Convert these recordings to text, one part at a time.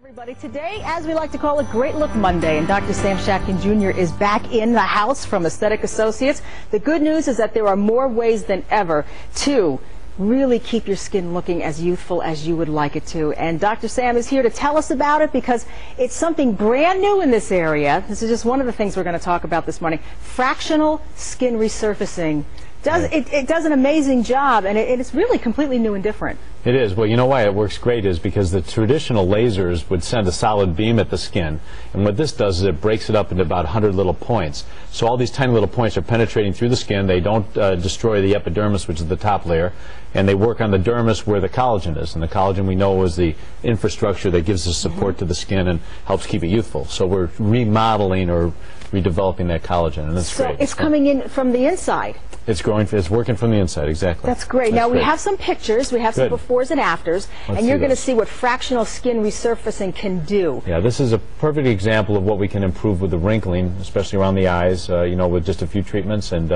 Everybody, today, as we like to call it, Great Look Monday, and Dr. Sam Shatkin Jr. is back in the house from Aesthetic Associates. The good news is that there are more ways than ever to really keep your skin looking as youthful as you would like it to. And Dr. Sam is here to tell us about it because it's something brand new in this area. This is just one of the things we're going to talk about this morning. Fractional skin resurfacing. It does an amazing job, and it's really completely new and different. It is. Well, you know why it works great is because the traditional lasers would send a solid beam at the skin, and what this does is it breaks it up into about 100 little points. So all these tiny little points are penetrating through the skin. They don't destroy the epidermis, which is the top layer, and they work on the dermis where the collagen is. And the collagen, we know, is the infrastructure that gives the support to the skin and helps keep it youthful. So we're remodeling or redeveloping that collagen, and it's great. So it's coming in from the inside. It's working from the inside, exactly. That's great. Now we have some pictures. We have some befores and afters, and you're going to see what fractional skin resurfacing can do. Yeah, this is a perfect example of what we can improve with the wrinkling, especially around the eyes, you know, with just a few treatments, and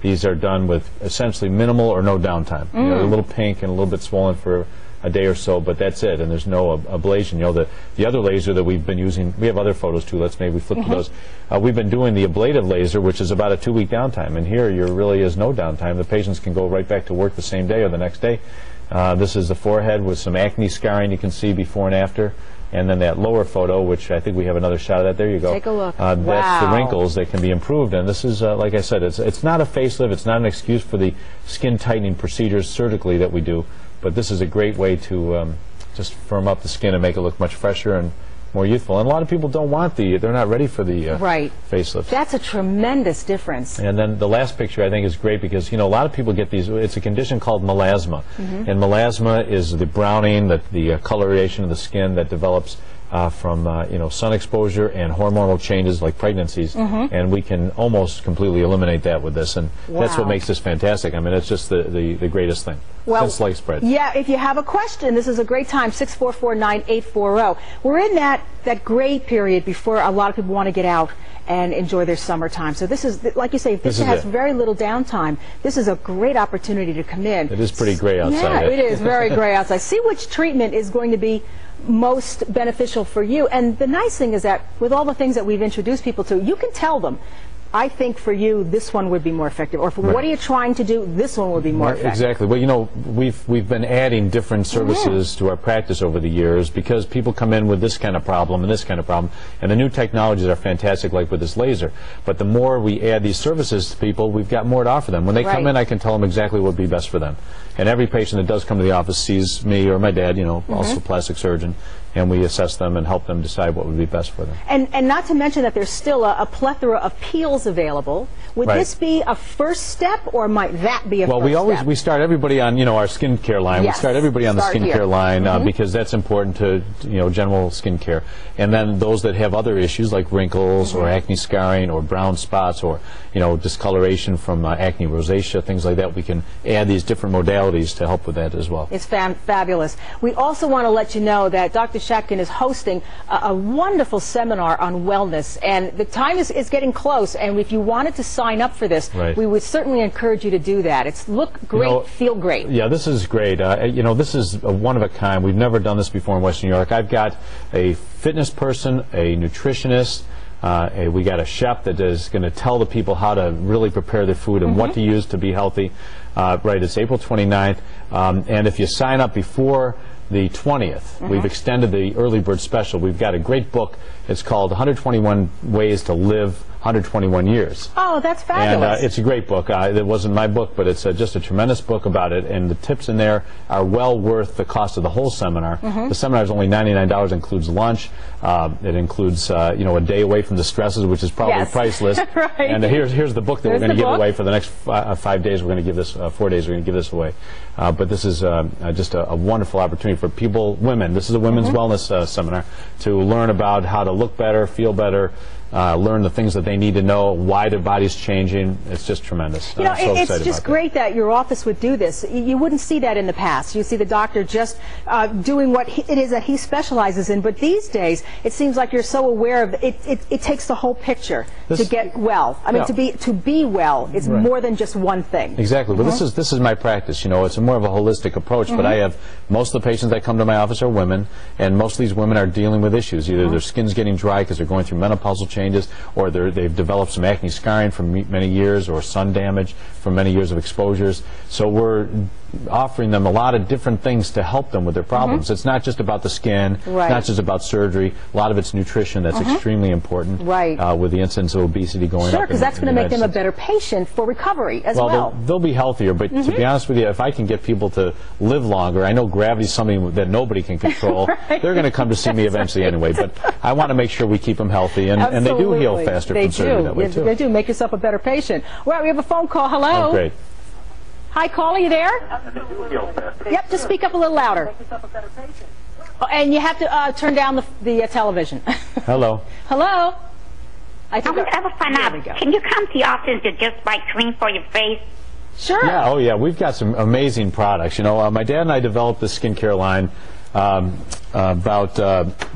these are done with essentially minimal or no downtime. You know, a little pink and a little bit swollen for a day or so, but that's it, and there's no ablation. You know, the other laser that we've been using, we have other photos too, maybe flip to those. We've been doing the ablative laser, which is about a 2-week downtime, and here there really is no downtime. The patients can go right back to work the same day or the next day. This is the forehead with some acne scarring you can see before and after, and then that lower photo, which I think we have another shot of that. There you go. Take a look. Wow. That's the wrinkles that can be improved, and this is, like I said, it's not a facelift, it's not an excuse for the skin tightening procedures surgically that we do, but this is a great way to just firm up the skin and make it look much fresher and more youthful. And a lot of people don't want they're not ready for the facelift. That's a tremendous difference. And then the last picture I think is great because, you know, a lot of people get these, it's a condition called melasma. And melasma is the browning, the coloration of the skin that develops from you know, sun exposure and hormonal changes like pregnancies, and we can almost completely eliminate that with this, and that's what makes this fantastic. I mean, it's just the greatest thing. Well, since sliced bread. Yeah, if you have a question, this is a great time, 644-9840. We're in that gray period before a lot of people want to get out and enjoy their summertime. So this is, like you say, if this has very little downtime, this is a great opportunity to come in. It is pretty gray outside. Yeah, it is very gray outside. See which treatment is going to be most beneficial for you. And the nice thing is that with all the things that we've introduced people to, you can tell them, I think for you this one would be more effective, or for what are you trying to do, this one would be more effective. Exactly. Well, you know, we've been adding different services to our practice over the years because people come in with this kind of problem and this kind of problem, and the new technologies are fantastic, like with this laser. But the more we add these services to people, we've got more to offer them. When they come in, I can tell them exactly what would be best for them. And every patient that does come to the office sees me or my dad, you know, also a plastic surgeon, and we assess them and help them decide what would be best for them. And not to mention that there's still a plethora of peels available. Would this be a first step, or might that be a first step? We start everybody on, you know, our skincare line. We start everybody on the skincare line because that's important to, you know, general skincare. And then those that have other issues like wrinkles or acne scarring or brown spots or, you know, discoloration from acne rosacea, things like that, we can add these different modalities to help with that as well. It's fabulous. We also want to let you know that Dr. Shatkin is hosting a wonderful seminar on wellness, and the time is getting close, and if you wanted to sign up for this, we would certainly encourage you to do that. It's look great, you know, feel great. Yeah, this is great. You know, this is one of a kind. We've never done this before in Western New York. I've got a fitness person, a nutritionist, we got a chef that is going to tell the people how to really prepare their food and what to use to be healthy. It's April 29th, and if you sign up before the 20th, we've extended the early bird special. We've got a great book. It's called 121 Ways to Live 121 Years. Oh, that's fabulous. And it's a great book. It wasn't my book, but it's just a tremendous book about it, and the tips in there are well worth the cost of the whole seminar. The seminar is only $99, includes lunch. It includes, you know, a day away from the stresses, which is probably priceless. And here's the book that we're going to give away for the next 5 days. We're going to give this, 4 days, we're going to give this away. But this is just a wonderful opportunity for people, women. This is a women's wellness seminar to learn about how to look better, feel better, learn the things that they need to know, why their body's changing. It's just tremendous. You know, I'm so it's excited just about great that your office would do this. You wouldn't see that in the past. You see the doctor just doing what it is that he specializes in. But these days, it seems like you're so aware of it. It takes the whole picture to get well. I mean, to be well is more than just one thing. Exactly. Well, this is my practice. You know, it's more of a holistic approach. But I have most of the patients that come to my office are women, and most of these women are dealing with issues. Either their skin's getting dry because they're going through menopausal changes, or they've developed some acne scarring from many years, or sun damage from many years of exposures. So we're offering them a lot of different things to help them with their problems. It's not just about the skin, not just about surgery. A lot of it's nutrition that's extremely important with the incidence of obesity going up. Sure, because that's going to make them a better patient for recovery as well. They'll be healthier, but to be honest with you, if I can get people to live longer, I know gravity's something that nobody can control. They're going to come to see me eventually anyway, but I want to make sure we keep them healthy, and they do heal faster from surgery that way too. They do. Make yourself a better patient. Well, we have a phone call. Hello. Oh, great. Hi, caller, you there? Yep, just speak up a little louder. Oh, and you have to turn down the television. Hello. Hello. I would find out, can you come to the office to just buy cream for your face? Sure. Yeah, oh yeah, we've got some amazing products. You know, my dad and I developed this skincare line about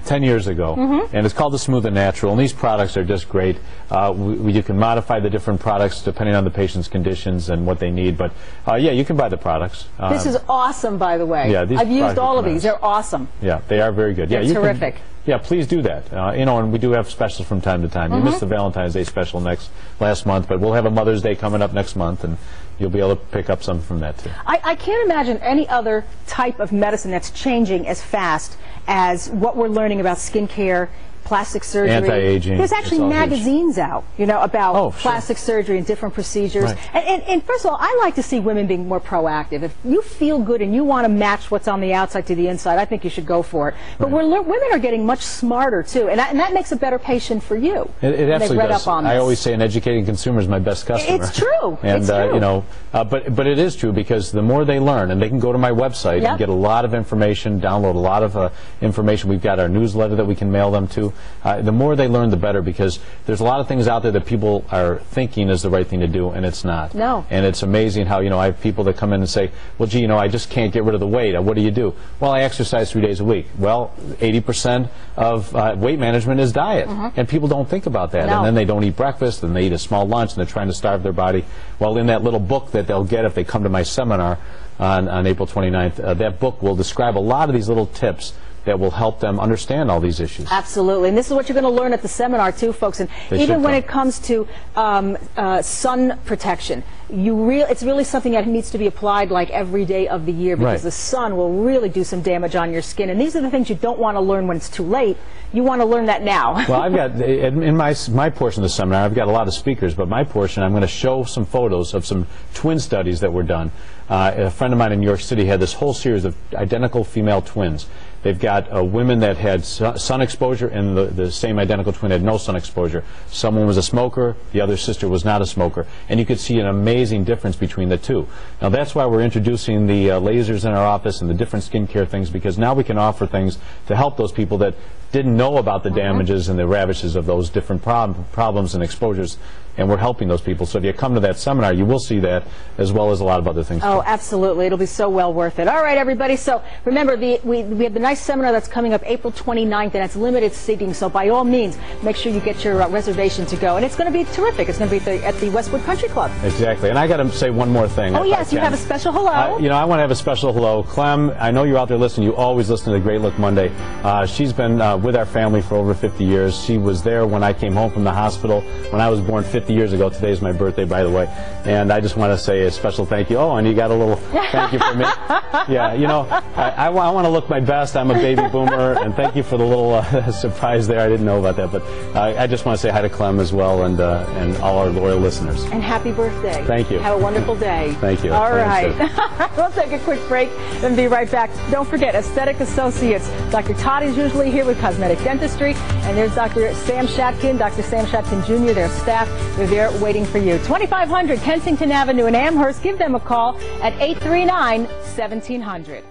10 years ago, and it's called the Smooth and Natural, and these products are just great. You can modify the different products depending on the patient's conditions and what they need, but yeah, you can buy the products. This is awesome, by the way. Yeah, I've used all of these. They're awesome. Yeah, they are very good. They're terrific. Yeah, please do that. You know, and we do have specials from time to time. We missed the Valentine's Day special last month, but we'll have a Mother's Day coming up next month, and you'll be able to pick up some from that too. I can't imagine any other type of medicine that's changing as fast as what we're learning about skincare, plastic surgery. Anti-aging. There's actually magazines out, you know, about plastic surgery and different procedures. Right. And first of all, I like to see women being more proactive. If you feel good and you want to match what's on the outside to the inside, I think you should go for it. But women are getting much smarter too, and that makes a better patient for you. It absolutely does. I always say an educated consumer is my best customer. It's true. And it's true. You know, but it is true, because the more they learn, and they can go to my website and get a lot of information, download a lot of information. We've got our newsletter that we can mail them to. The more they learn, the better, because there's a lot of things out there that people are thinking is the right thing to do, and it's not. No. And it's amazing how, you know, I have people that come in and say, well, gee, you know, I just can't get rid of the weight. What do you do? Well, I exercise 3 days a week. Well, 80% of weight management is diet, and people don't think about that. No. And then they don't eat breakfast, and they eat a small lunch, and they're trying to starve their body. Well, in that little book that they'll get if they come to my seminar on April 29th, that book will describe a lot of these little tips that will help them understand all these issues. Absolutely, and this is what you're going to learn at the seminar too, folks. And even when it comes to sun protection, it's really something that needs to be applied like every day of the year, because the sun will really do some damage on your skin. And these are the things you don't want to learn when it's too late. You want to learn that now. Well, I've got, in my portion of the seminar, I've got a lot of speakers, but my portion, I'm going to show some photos of some twin studies that were done. A friend of mine in New York City had this whole series of identical female twins. They've got women that had sun exposure, and the same identical twin had no sun exposure. Someone was a smoker, the other sister was not a smoker, and you could see an amazing difference between the two. Now that's why we're introducing the lasers in our office and the different skincare things, because now we can offer things to help those people that didn't know about the damages and the ravages of those different problems and exposures, and we're helping those people. So if you come to that seminar, you will see that, as well as a lot of other things. Oh, absolutely. It'll be so well worth it. All right, everybody. So remember, we have the nice seminar that's coming up April 29th, and it's limited seating. So by all means, make sure you get your reservation to go. And it's going to be terrific. It's going to be at the Westwood Country Club. Exactly. And I got to say one more thing. Oh, yes. You have a special hello. You know, I want to have a special hello. Clem, I know you're out there listening. You always listen to Great Look Monday. She's been with our family for over 50 years. She was there when I came home from the hospital when I was born 50 years ago. Today's my birthday, by the way. And I just want to say a special thank you. Oh, and you got a little thank you for me. Yeah, you know, I want to look my best. I'm a baby boomer, and thank you for the little surprise there. I didn't know about that, but I just want to say hi to Clem as well, and all our loyal listeners. And happy birthday. Thank you. Have a wonderful day. Thank you. All right. We'll take a quick break and be right back. Don't forget, Aesthetic Associates. Dr. Todd is usually here with cosmetic dentistry, and there's Dr. Sam Shatkin, Dr. Sam Shatkin Jr., their staff. They're there waiting for you. 2500 Kensington Avenue in Amherst. Give them a call at 839-1700.